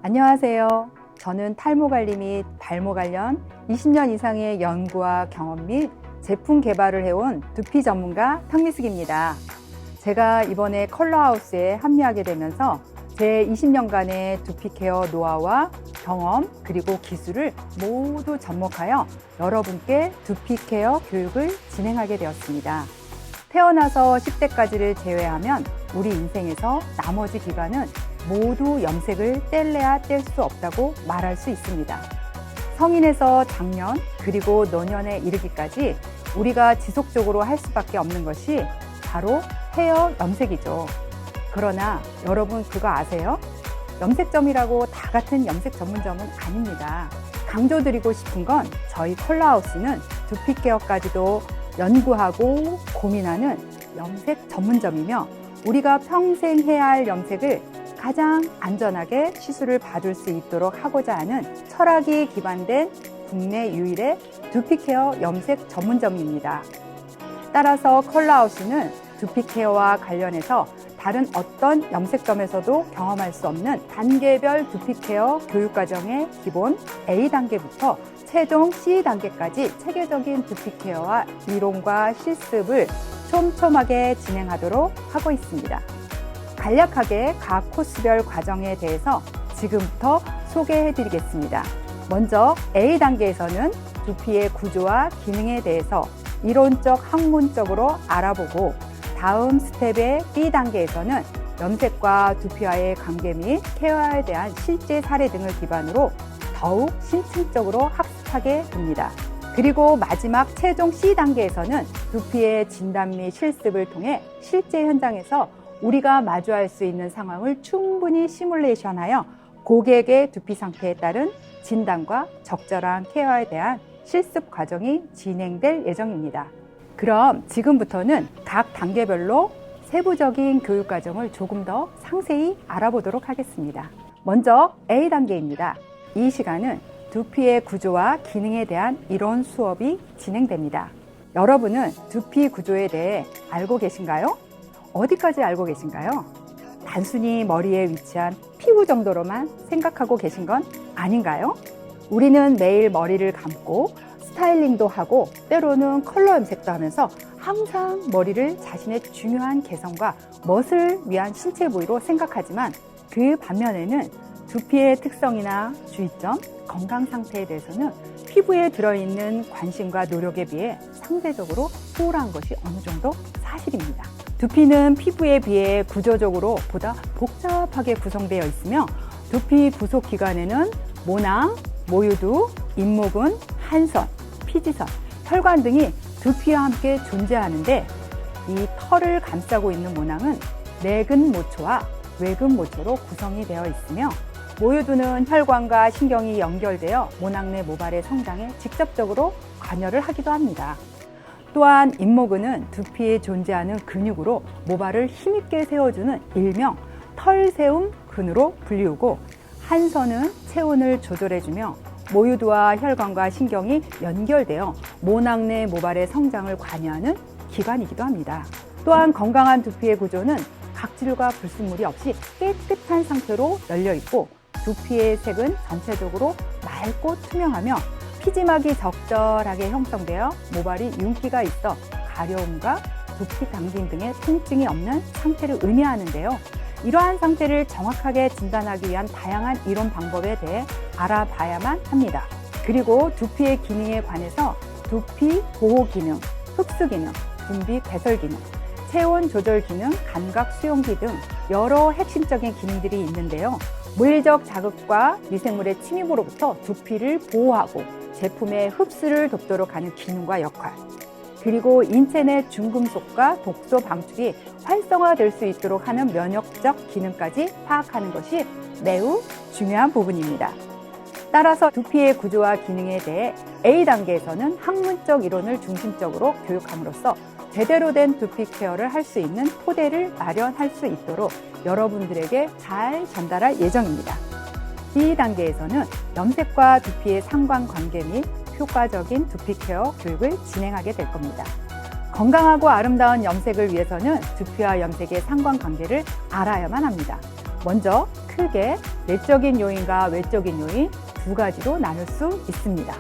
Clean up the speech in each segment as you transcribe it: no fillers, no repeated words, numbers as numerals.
안녕하세요. 저는 탈모 관리 및 발모 관련 20년 이상의 연구와 경험 및 제품 개발을 해온 두피 전문가 탕미숙입니다. 제가 이번에 컬러하우스에 합류하게 되면서 제 20년간의 두피 케어 노하우와 경험 그리고 기술을 모두 접목하여 여러분께 두피 케어 교육을 진행하게 되었습니다. 태어나서 10대까지를 제외하면 우리 인생에서 나머지 기간은 모두 염색을 뗄래야 뗄 수 없다고 말할 수 있습니다. 성인에서 장년 그리고 노년에 이르기까지 우리가 지속적으로 할 수밖에 없는 것이 바로 헤어 염색이죠. 그러나 여러분 그거 아세요? 염색점이라고 다 같은 염색 전문점은 아닙니다. 강조드리고 싶은 건 저희 컬러하우스는 두피 케어까지도 연구하고 고민하는 염색 전문점이며 우리가 평생 해야 할 염색을 가장 안전하게 시술을 받을 수 있도록 하고자 하는 철학이 기반된 국내 유일의 두피 케어 염색 전문점입니다. 따라서 컬러하우스는 두피 케어와 관련해서 다른 어떤 염색점에서도 경험할 수 없는 단계별 두피 케어 교육과정의 기본 A단계부터 최종 C단계까지 체계적인 두피 케어와 이론과 실습을 촘촘하게 진행하도록 하고 있습니다. 간략하게 각 코스별 과정에 대해서 지금부터 소개해드리겠습니다. 먼저 A단계에서는 두피의 구조와 기능에 대해서 이론적 학문적으로 알아보고 다음 스텝의 B단계에서는 염색과 두피와의 관계 및 케어에 대한 실제 사례 등을 기반으로 더욱 심층적으로 학습하게 됩니다. 그리고 마지막 최종 C단계에서는 두피의 진단 및 실습을 통해 실제 현장에서 우리가 마주할 수 있는 상황을 충분히 시뮬레이션하여 고객의 두피 상태에 따른 진단과 적절한 케어에 대한 실습 과정이 진행될 예정입니다. 그럼 지금부터는 각 단계별로 세부적인 교육 과정을 조금 더 상세히 알아보도록 하겠습니다. 먼저 A단계입니다. 이 시간은 두피의 구조와 기능에 대한 이론 수업이 진행됩니다. 여러분은 두피 구조에 대해 알고 계신가요? 어디까지 알고 계신가요? 단순히 머리에 위치한 피부 정도로만 생각하고 계신 건 아닌가요? 우리는 매일 머리를 감고 스타일링도 하고 때로는 컬러 염색도 하면서 항상 머리를 자신의 중요한 개성과 멋을 위한 신체 부위로 생각하지만 그 반면에는 두피의 특성이나 주의점, 건강 상태에 대해서는 피부에 들어있는 관심과 노력에 비해 상대적으로 소홀한 것이 어느 정도 사실입니다. 두피는 피부에 비해 구조적으로 보다 복잡하게 구성되어 있으며 두피 부속 기관에는 모낭, 모유두, 잇모근, 한선, 피지선, 혈관 등이 두피와 함께 존재하는데 이 털을 감싸고 있는 모낭은 내근 모초와 외근 모초로 구성이 되어 있으며 모유두는 혈관과 신경이 연결되어 모낭 내 모발의 성장에 직접적으로 관여를 하기도 합니다. 또한 잇모근은 두피에 존재하는 근육으로 모발을 힘있게 세워주는 일명 털세움 근으로 불리우고 한선은 체온을 조절해주며 모유두와 혈관과 신경이 연결되어 모낭 내 모발의 성장을 관여하는 기관이기도 합니다. 또한 건강한 두피의 구조는 각질과 불순물이 없이 깨끗한 상태로 열려있고 두피의 색은 전체적으로 맑고 투명하며 피지막이 적절하게 형성되어 모발이 윤기가 있어 가려움과 두피 당김 등의 통증이 없는 상태를 의미하는데요. 이러한 상태를 정확하게 진단하기 위한 다양한 이론 방법에 대해 알아봐야만 합니다. 그리고 두피의 기능에 관해서 두피 보호 기능, 흡수 기능, 분비 배설 기능, 체온 조절 기능, 감각 수용기 등 여러 핵심적인 기능들이 있는데요. 물리적 자극과 미생물의 침입으로부터 두피를 보호하고 제품의 흡수를 돕도록 하는 기능과 역할, 그리고 인체 내 중금속과 독소 방출이 활성화될 수 있도록 하는 면역적 기능까지 파악하는 것이 매우 중요한 부분입니다. 따라서 두피의 구조와 기능에 대해 A단계에서는 학문적 이론을 중심적으로 교육함으로써 제대로 된 두피 케어를 할 수 있는 토대를 마련할 수 있도록 여러분들에게 잘 전달할 예정입니다. B단계에서는 염색과 두피의 상관관계 및 효과적인 두피 케어 교육을 진행하게 될 겁니다. 건강하고 아름다운 염색을 위해서는 두피와 염색의 상관관계를 알아야만 합니다. 먼저 크게 내적인 요인과 외적인 요인 두 가지로 나눌 수 있습니다.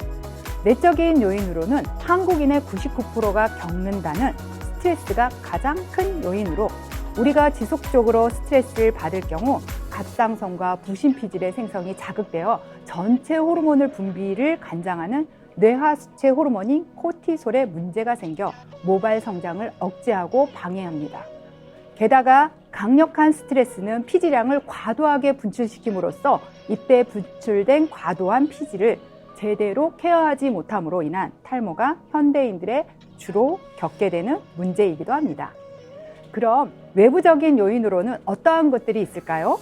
내적인 요인으로는 한국인의 99%가 겪는다는 스트레스가 가장 큰 요인으로 우리가 지속적으로 스트레스를 받을 경우 갑상선과 부신피질의 생성이 자극되어 전체 호르몬을 분비를 관장하는 뇌하수체 호르몬인 코티솔에 문제가 생겨 모발 성장을 억제하고 방해합니다. 게다가 강력한 스트레스는 피지량을 과도하게 분출시킴으로써 이때 분출된 과도한 피지를 제대로 케어하지 못함으로 인한 탈모가 현대인들의 주로 겪게 되는 문제이기도 합니다. 그럼 외부적인 요인으로는 어떠한 것들이 있을까요?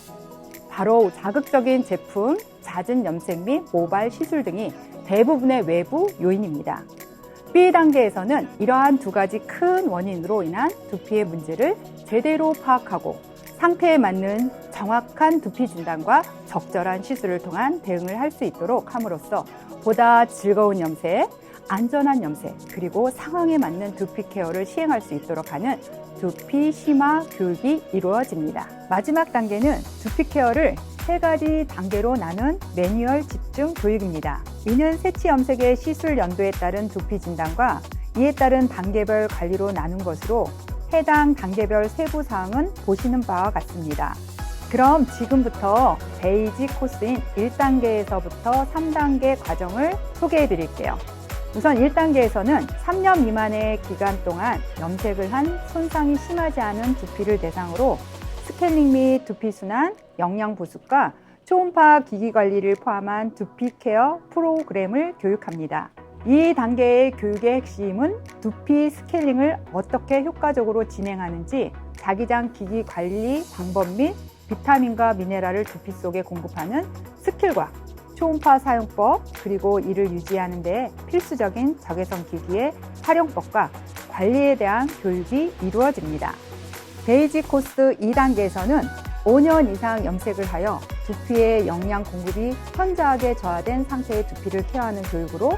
바로 자극적인 제품, 잦은 염색 및 모발 시술 등이 대부분의 외부 요인입니다. B 단계에서는 이러한 두 가지 큰 원인으로 인한 두피의 문제를 제대로 파악하고 상태에 맞는 정확한 두피 진단과 적절한 시술을 통한 대응을 할 수 있도록 함으로써 보다 즐거운 염색, 안전한 염색, 그리고 상황에 맞는 두피 케어를 시행할 수 있도록 하는 두피 심화 교육이 이루어집니다. 마지막 단계는 두피 케어를 세 가지 단계로 나눈 매뉴얼 집중 교육입니다. 이는 새치 염색의 시술 연도에 따른 두피 진단과 이에 따른 단계별 관리로 나눈 것으로 해당 단계별 세부 사항은 보시는 바와 같습니다. 그럼 지금부터 베이직 코스인 1단계에서부터 3단계 과정을 소개해 드릴게요. 우선 1단계에서는 3년 미만의 기간 동안 염색을 한 손상이 심하지 않은 두피를 대상으로 스케일링 및 두피 순환, 영양 보습과 초음파 기기 관리를 포함한 두피 케어 프로그램을 교육합니다. 이 단계의 교육의 핵심은 두피 스케일링을 어떻게 효과적으로 진행하는지, 자기장 기기 관리 방법 및 비타민과 미네랄을 두피 속에 공급하는 스킬과 초음파 사용법, 그리고 이를 유지하는 데 필수적인 적외선 기기의 활용법과 관리에 대한 교육이 이루어집니다. 베이직 코스 2단계에서는 5년 이상 염색을 하여 두피의 영양 공급이 현저하게 저하된 상태의 두피를 케어하는 교육으로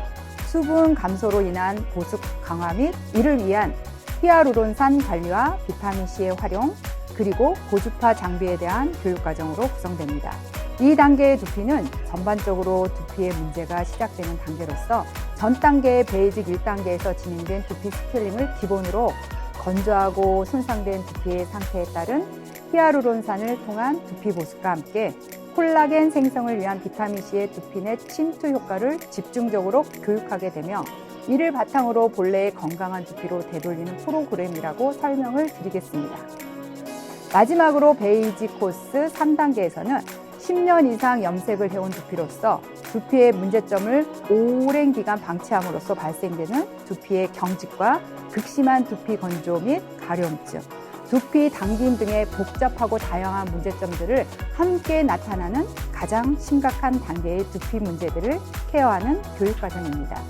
수분 감소로 인한 보습 강화 및 이를 위한 히아루론산 관리와 비타민C의 활용, 그리고 고주파 장비에 대한 교육 과정으로 구성됩니다. 이 단계의 두피는 전반적으로 두피의 문제가 시작되는 단계로서 전 단계의 베이직 1단계에서 진행된 두피 스케일링을 기본으로 건조하고 손상된 두피의 상태에 따른 히아루론산을 통한 두피 보습과 함께 콜라겐 생성을 위한 비타민C의 두피 내 침투 효과를 집중적으로 교육하게 되며 이를 바탕으로 본래의 건강한 두피로 되돌리는 프로그램이라고 설명을 드리겠습니다. 마지막으로 베이직 코스 3단계에서는 10년 이상 염색을 해온 두피로서 두피의 문제점을 오랜 기간 방치함으로써 발생되는 두피의 경직과 극심한 두피 건조 및 가려움증, 두피 당김 등의 복잡하고 다양한 문제점들을 함께 나타나는 가장 심각한 단계의 두피 문제들을 케어하는 교육 과정입니다.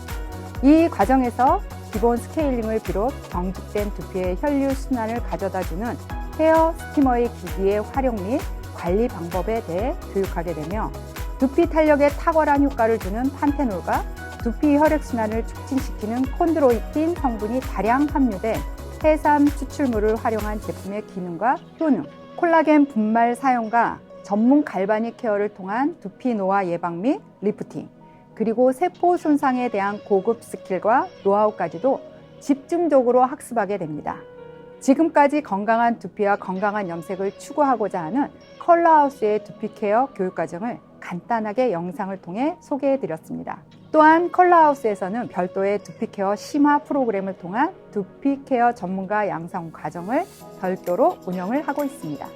이 과정에서 기본 스케일링을 비롯 경직된 두피의 혈류 순환을 가져다주는 헤어 스티머의 기기의 활용 및 관리 방법에 대해 교육하게 되며 두피 탄력에 탁월한 효과를 주는 판테놀과 두피 혈액순환을 촉진시키는 콘드로이틴 성분이 다량 함유된 해삼 추출물을 활용한 제품의 기능과 효능, 콜라겐 분말 사용과 전문 갈바닉 케어를 통한 두피 노화 예방 및 리프팅, 그리고 세포 손상에 대한 고급 스킬과 노하우까지도 집중적으로 학습하게 됩니다. 지금까지 건강한 두피와 건강한 염색을 추구하고자 하는 컬러하우스의 두피 케어 교육 과정을 간단하게 영상을 통해 소개해 드렸습니다. 또한 컬러하우스에서는 별도의 두피 케어 심화 프로그램을 통한 두피 케어 전문가 양성 과정을 별도로 운영을 하고 있습니다.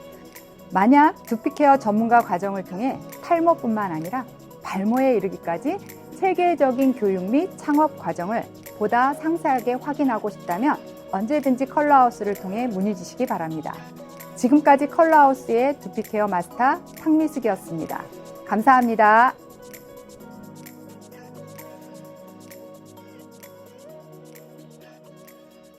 만약 두피 케어 전문가 과정을 통해 탈모뿐만 아니라 발모에 이르기까지 체계적인 교육 및 창업 과정을 보다 상세하게 확인하고 싶다면 언제든지 컬러하우스를 통해 문의 주시기 바랍니다. 지금까지 컬러하우스의 두피 케어 마스터 탁미숙이었습니다. 감사합니다.